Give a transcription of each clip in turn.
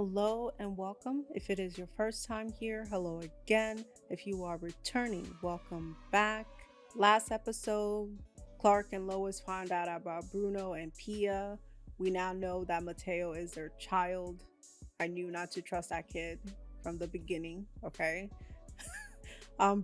Hello and welcome. If it is your first time here, hello again. If you are returning, welcome back. Last episode, Clark and Lois found out about Bruno and Pia. We now know that Mateo is their child. I knew not to trust that kid from the beginning, okay?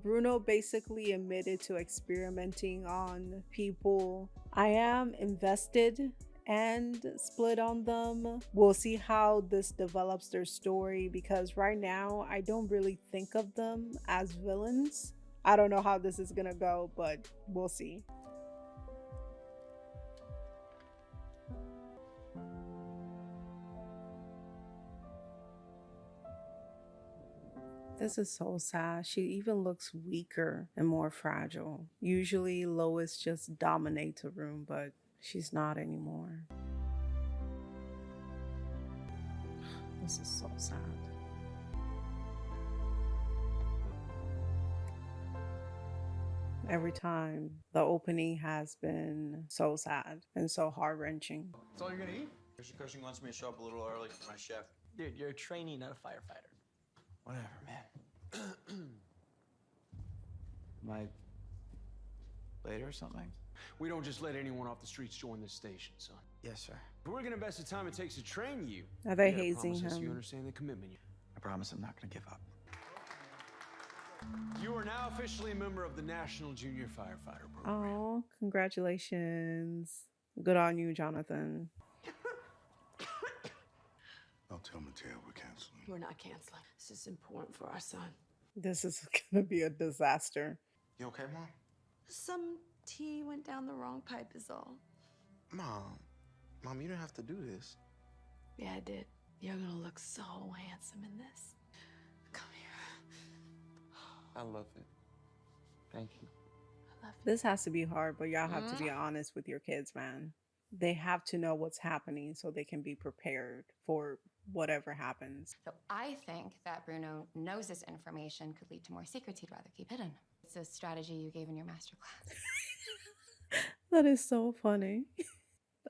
Bruno basically admitted to experimenting on people. I am invested and split on them. We'll see how this develops their story because right now I don't really think of them as villains. I don't know how this is gonna go, but we'll see. This is so sad. She even looks weaker and more fragile. Usually Lois just dominates a room, but she's not anymore. This is so sad. Every time the opening has been so sad and so heart-wrenching. That's all you're gonna eat? Mr. Cushing wants me to show up a little early for my chef. Dude, you're a trainee, not a firefighter. Whatever, man. Am I late or something? We don't just let anyone off the streets join this station, son. Yes, sir. If we're gonna invest the time it takes to train you, Are they you gotta hazing promise us him? You understand the commitment. I promise I'm not gonna give up. You are now officially a member of the National Junior Firefighter Program. Oh, congratulations. Good on you, Jonathan. I'll tell Mateo we're canceling. We're not canceling. This is important for our son. This is gonna be a disaster. You okay, Mom? Some tea went down the wrong pipe is all. Mom, you don't have to do this. Yeah, I did. You're gonna look so handsome in this. Come here. I love it. Thank you. I love you. This has to be hard, but y'all have to be honest with your kids, man. They have to know what's happening so they can be prepared for whatever happens. So I think that Bruno knows this information could lead to more secrets he'd rather keep hidden. It's a strategy you gave in your masterclass. That is so funny.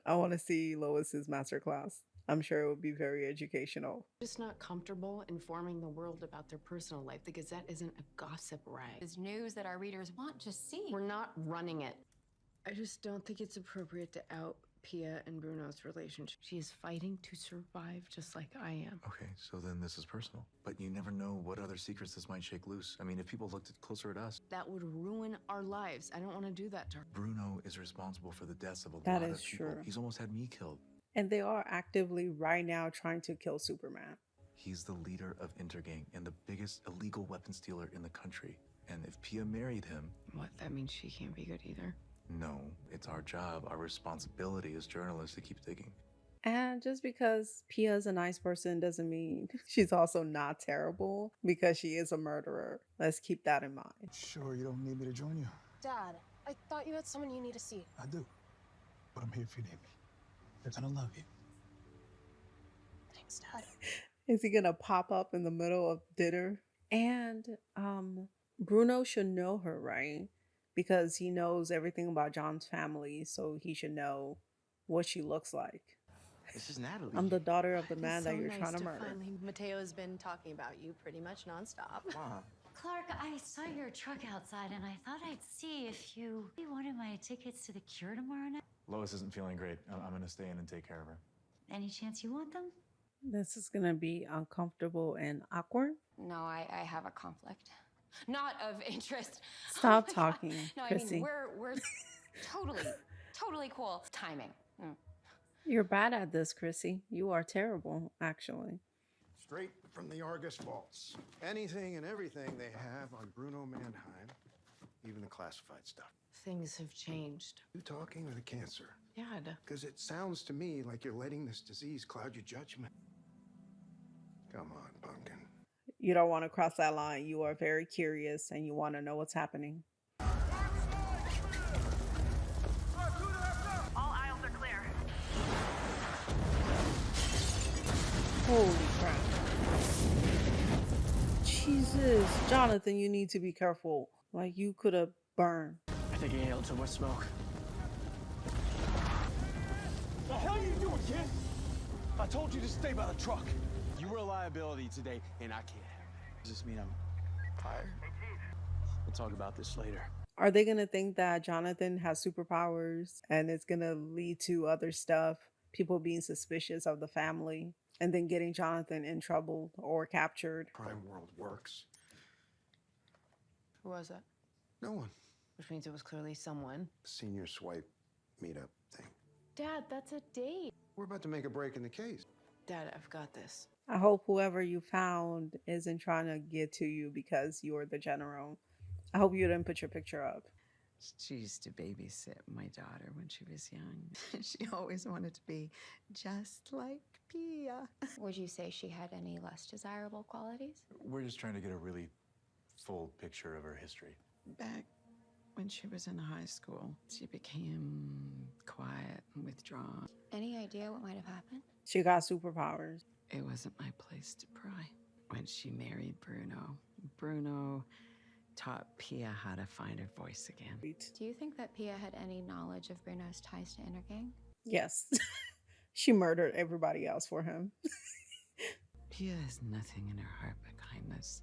I want to see Lois's masterclass. I'm sure it would be very educational. Just not comfortable informing the world about their personal life. The Gazette isn't a gossip rag. It's news that our readers want to see. We're not running it. I just don't think it's appropriate to out Pia and Bruno's relationship. She is fighting to survive just like I am. Okay, so then this is personal. But you never know what other secrets this might shake loose. I mean, if people looked closer at us. That would ruin our lives. I don't want to do that to her. Bruno is responsible for the deaths of a That lot is of people. true. He's almost had me killed. And they are actively right now trying to kill Superman. He's the leader of Intergang and the biggest illegal weapons dealer in the country. And if Pia married him, What? That means she can't be good either. no, it's our job, our responsibility as journalists to keep digging. And just because Pia's a nice person doesn't mean she's also not terrible because she is a murderer. Let's keep that in mind. Sure, you don't need me to join you? Dad, I thought you had someone you need to see. I do. But I'm here if you need me. They're gonna love you. Thanks, Dad. Is he gonna pop up in the middle of dinner? And Bruno should know her, right? Because he knows everything about John's family, so he should know what she looks like. This is Natalie. I'm the daughter of the It's man so that you're nice trying to murder. Finally, Mateo's been talking about you pretty much nonstop. Mom. Clark, I saw your truck outside and I thought I'd see if you wanted my tickets to the cure tomorrow night. Lois isn't feeling great. I'm gonna stay in and take care of her. Any chance you want them? This is gonna be uncomfortable and awkward. No, I have a conflict. Not of interest. Stop Oh my God. talking, No, I Chrissy. mean, we're totally cool. Timing. You're bad at this, Chrissy. You are terrible, actually. Straight from the Argus vaults. Anything and everything they have on Bruno Mannheim, even the classified stuff. Things have changed. You talking or the cancer? Dad. Because it sounds to me like you're letting this disease cloud your judgment. Come on, pumpkin. You don't want to cross that line. You are very curious and you want to know what's happening. All aisles are clear. Holy crap. Jesus. Jonathan, you need to be careful. Like, you could have burned. I think he inhaled too much smoke. The hell are you doing, kid? I told you to stay by the truck. You You were a liability today, and I can't have it. Does this mean I'm fired? We'll talk about this later. Are they going to think that Jonathan has superpowers and it's going to lead to other stuff? People being suspicious of the family and then getting Jonathan in trouble or captured. Crime world works. Who was that? No one. Which means it was clearly someone. Senior swipe meetup thing. Dad, that's a date. We're about to make a break in the case. Dad, I've got this. I hope whoever you found isn't trying to get to you because you're the general. I hope you didn't put your picture up. She used to babysit my daughter when she was young. She always wanted to be just like Pia. Would you say she had any less desirable qualities? We're just trying to get a really full picture of her history. Back when she was in high school, she became quiet and withdrawn. Any idea what might have happened? She got superpowers. It wasn't my place to pry. When she married Bruno taught Pia how to find her voice again. Do you think that Pia had any knowledge of Bruno's ties to Intergang? Yes. She murdered everybody else for him. Pia has nothing in her heart but kindness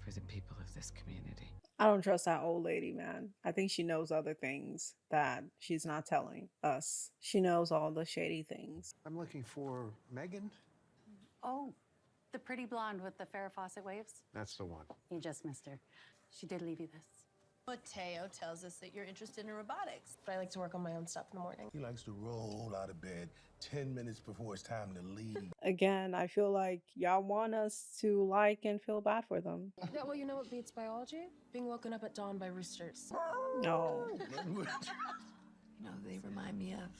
for the people of this community. I don't trust that old lady, man. I think she knows other things that she's not telling us. She knows all the shady things. I'm looking for Megan. Oh, the pretty blonde with the Farrah Fawcett waves? That's the one. You just missed her. She did leave you this. Mateo tells us that you're interested in robotics. But I like to work on my own stuff in the morning. He likes to roll out of bed 10 minutes before it's time to leave. Again, I feel like y'all want us to like and feel bad for them. Yeah, well, you know what beats biology? Being woken up at dawn by roosters. No. You know, they remind me of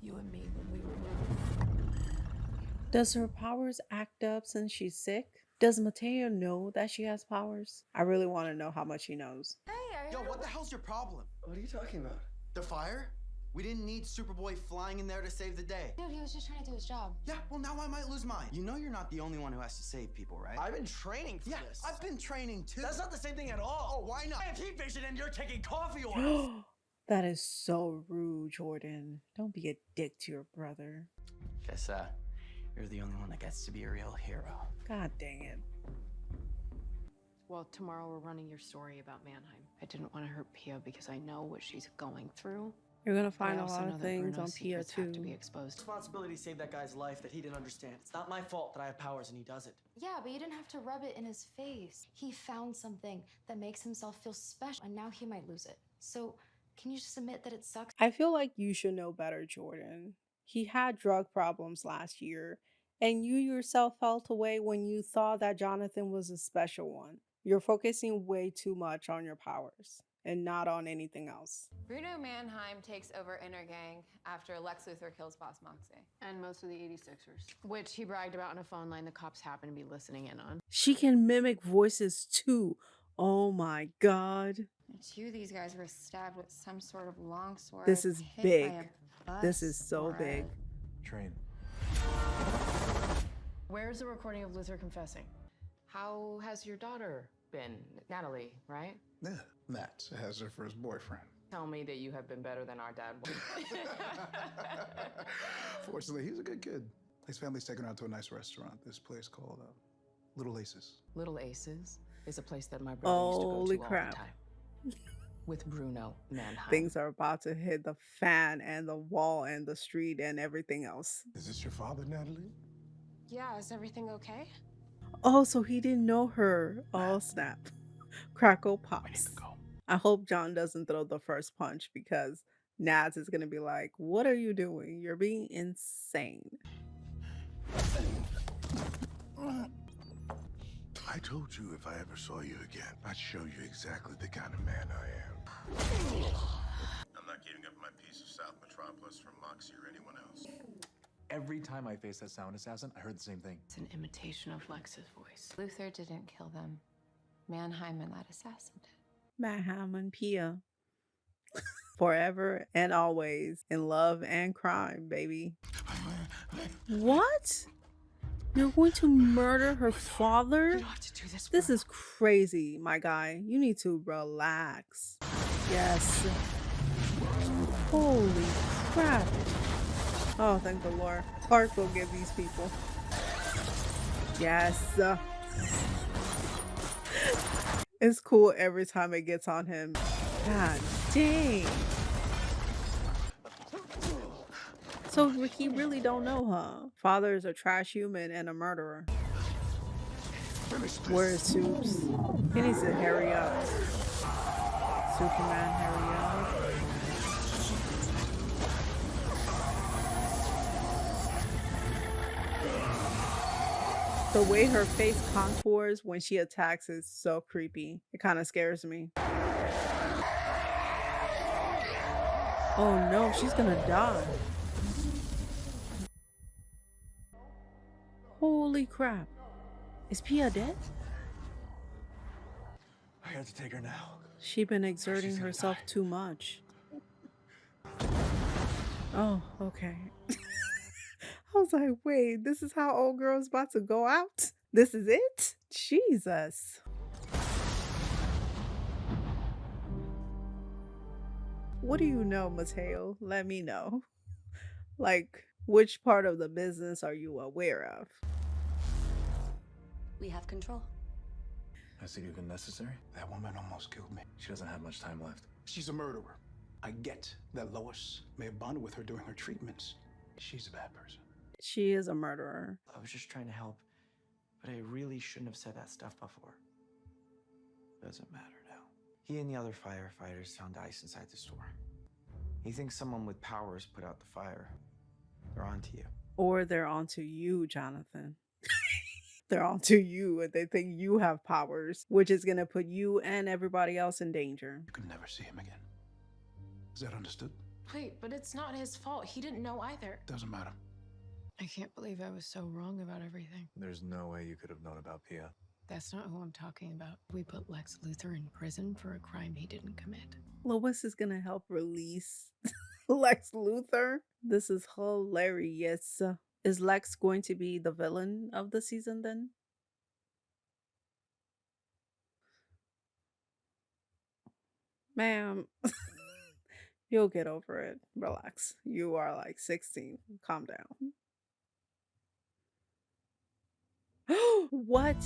you and me when we were young. Does her powers act up since she's sick? Does Mateo know that she has powers? I really want to know how much he knows. Hey, Yo, what the hell's your problem? What are you talking about? The fire? We didn't need Superboy flying in there to save the day. Dude, he was just trying to do his job. Yeah, well, now I might lose mine. You know you're not the only one who has to save people, right? I've been training for Yeah, this. I've been training too. That's not the same thing at all. Oh, why not? I have heat vision and you're taking coffee orders. That is so rude, Jordan. Don't be a dick to your brother. Guess you're the only one that gets to be a real hero. God dang it. Well, tomorrow we're running your story about Mannheim. I didn't want to hurt Pia because I know what she's going through. You're gonna But I find a also lot know of that things Bruno's on Pia secrets have too. to be exposed. Responsibility to save that guy's life that he didn't understand. It's not my fault that I have powers and he doesn't. Yeah, but you didn't have to rub it in his face. He found something that makes himself feel special, and now he might lose it. So, can you just admit that it sucks? I feel like you should know better, Jordan. He had drug problems last year, and you yourself felt away when you thought that Jonathan was a special one. You're focusing way too much on your powers and not on anything else. Bruno Mannheim takes over Intergang after Lex Luthor kills Boss Moxie. And most of the 86ers. Which he bragged about on a phone line the cops happen to be listening in on. She can mimic voices too. Oh my god. Two of these guys were stabbed with some sort of long sword. This is hit big. by a bus This is so or big. Train. Where's the recording of Luthor confessing? How has your daughter been? Natalie, right? Yeah, Nat has her first boyfriend. Tell me that you have been better than our dad was. Fortunately, he's a good kid. His family's taken her out to a nice restaurant. This place called Little Aces. Little Aces is a place that my brother used to go Holy to all crap. the time. With Bruno Mannheim. Things are about to hit the fan and the wall and the street and everything else. Is this your father, Natalie? Yeah, is everything okay? Oh, so he didn't know her. Oh, snap. Crackle pops. I hope John doesn't throw the first punch because Naz is going to be like, what are you doing? You're being insane. I told you if I ever saw you again, I'd show you exactly the kind of man I am. I'm not giving up my piece of South Metropolis for Moxie or anyone else. Every time I faced that sound assassin, I heard the same thing. It's an imitation of Lex's voice. Luthor didn't kill them. Mannheim and that assassin did. Mannheim and Pia. Forever and always in love and crime, baby. What? You're going to murder her father? You don't have to do this. This is crazy, my guy. You need to relax. Yes. Holy crap. Oh, thank the Lord. Clark will get these people. Yes. It's cool every time it gets on him. God dang. So he really don't know, huh? Father is a trash human and a murderer. Where is Soups? He needs to hurry up. Superman, hurry up. The way her face contours when she attacks is so creepy. It kind of scares me. Oh no, she's gonna die. Holy crap. Is Pia dead? I had to take her now. She been exerting herself too much. Oh, okay. I was like, wait, this is how old girl's about to go out? This is it? Jesus. What do you know, Mateo? Let me know. Like, which part of the business are you aware of? We have control. Is it even necessary? That woman almost killed me. She doesn't have much time left. She's a murderer. I get that Lois may have bonded with her during her treatments. She's a bad person. She is a murderer. I was just trying to help, but I really shouldn't have said that stuff before. Doesn't matter now. He and the other firefighters found ice inside the store. He thinks someone with powers put out the fire. They're onto you. Or they're onto you, Jonathan. They're onto you and they think you have powers, which is going to put you and everybody else in danger. You could never see him again. Is that understood? Wait, but it's not his fault. He didn't know either. Doesn't matter. I can't believe I was so wrong about everything. There's no way you could have known about Pia. That's not who I'm talking about. We put Lex Luthor in prison for a crime he didn't commit. Lois is going to help release Lex Luthor. This is hilarious. Is Lex going to be the villain of the season then? Ma'am, you'll get over it. Relax. You are like 16. Calm down. What?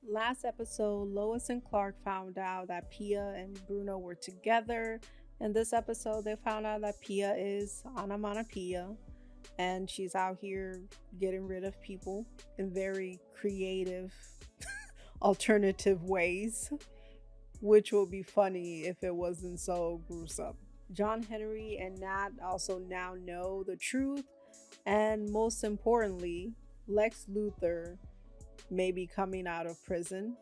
Last episode, Lois and Clark found out that Pia and Bruno were together. In this episode, they found out that Pia is onomatopoeia and she's out here getting rid of people in very creative, alternative ways, which will be funny if it wasn't so gruesome. John Henry and Nat also now know the truth, and most importantly, Lex Luthor may be coming out of prison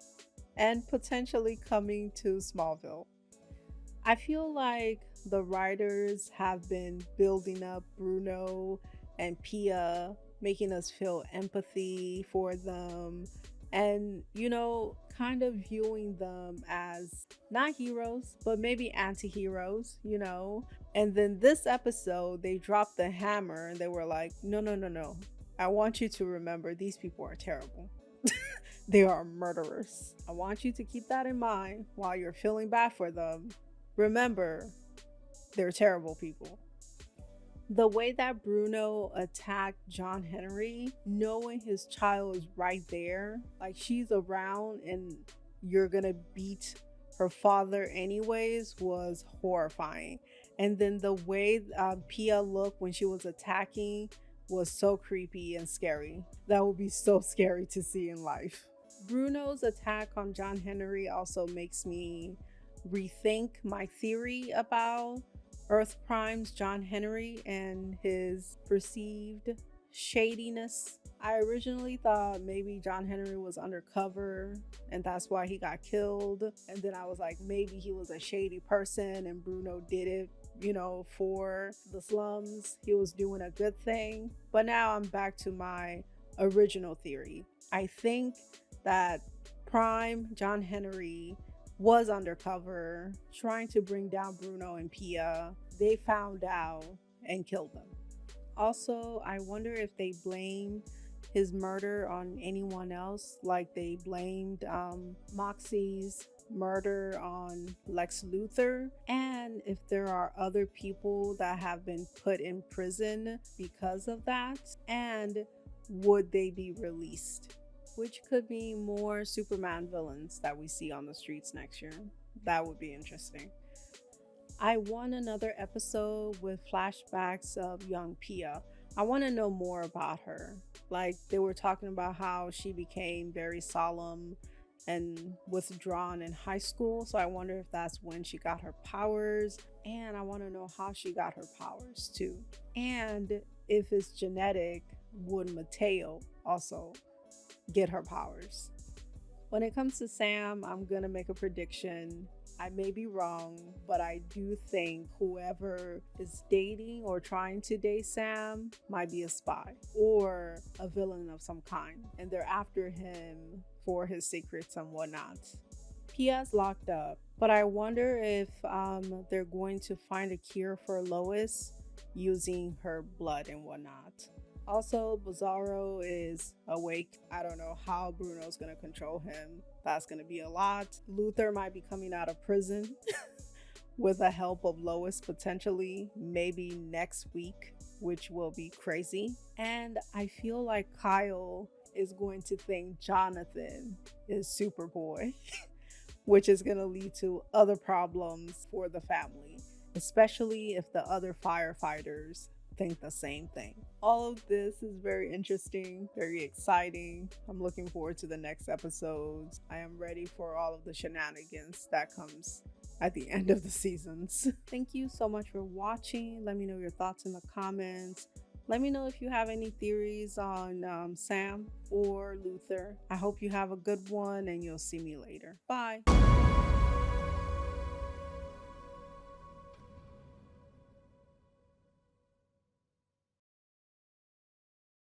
and potentially coming to Smallville. I feel like the writers have been building up Bruno and Pia, making us feel empathy for them and, you know, kind of viewing them as not heroes, but maybe anti-heroes, you know. And then this episode, they dropped the hammer and they were like, no. I want you to remember these people are terrible. They are murderers. I want you to keep that in mind while you're feeling bad for them. Remember, they're terrible people. The way that Bruno attacked John Henry, knowing his child is right there, like she's around and you're gonna beat her father anyways, was horrifying. And then the way Pia looked when she was attacking was so creepy and scary. That would be so scary to see in life. Bruno's attack on John Henry also makes me rethink my theory about Earth Prime's John Henry and his perceived shadiness. I originally thought maybe John Henry was undercover and that's why he got killed. And then I was like, maybe he was a shady person and Bruno did it, you know, for the slums. He was doing a good thing. But now I'm back to my original theory. I think that Prime John Henry was undercover trying to bring down Bruno and Pia. They found out and killed them. Also, I wonder if they blamed his murder on anyone else, like they blamed Moxie's murder on Lex Luthor, and if there are other people that have been put in prison because of that, and would they be released? Which could be more Superman villains that we see on the streets next year. That would be interesting. I want another episode with flashbacks of young Pia. I want to know more about her. Like, they were talking about how she became very solemn and withdrawn in high school. So I wonder if that's when she got her powers. And I want to know how she got her powers too. And if it's genetic, would Mateo also get her powers? When it comes to Sam, I'm gonna make a prediction. I may be wrong, but I do think whoever is dating or trying to date Sam might be a spy or a villain of some kind, and they're after him for his secrets and whatnot. Pia's locked up, but I wonder if they're going to find a cure for Lois using her blood and whatnot. Also, Bizarro is awake. I don't know how Bruno's gonna control him. That's gonna be a lot. Luthor might be coming out of prison with the help of Lois potentially, maybe next week, which will be crazy. And I feel like Kyle is going to think Jonathan is Superboy, which is gonna lead to other problems for the family, especially if the other firefighters think the same thing. All of this is very interesting, very exciting. I'm looking forward to the next episodes. I am ready for all of the shenanigans that comes at the end of the seasons. Thank you so much for watching. Let me know your thoughts in the comments. Let me know if you have any theories on Sam or Luthor. I hope you have a good one, and you'll see me later. Bye.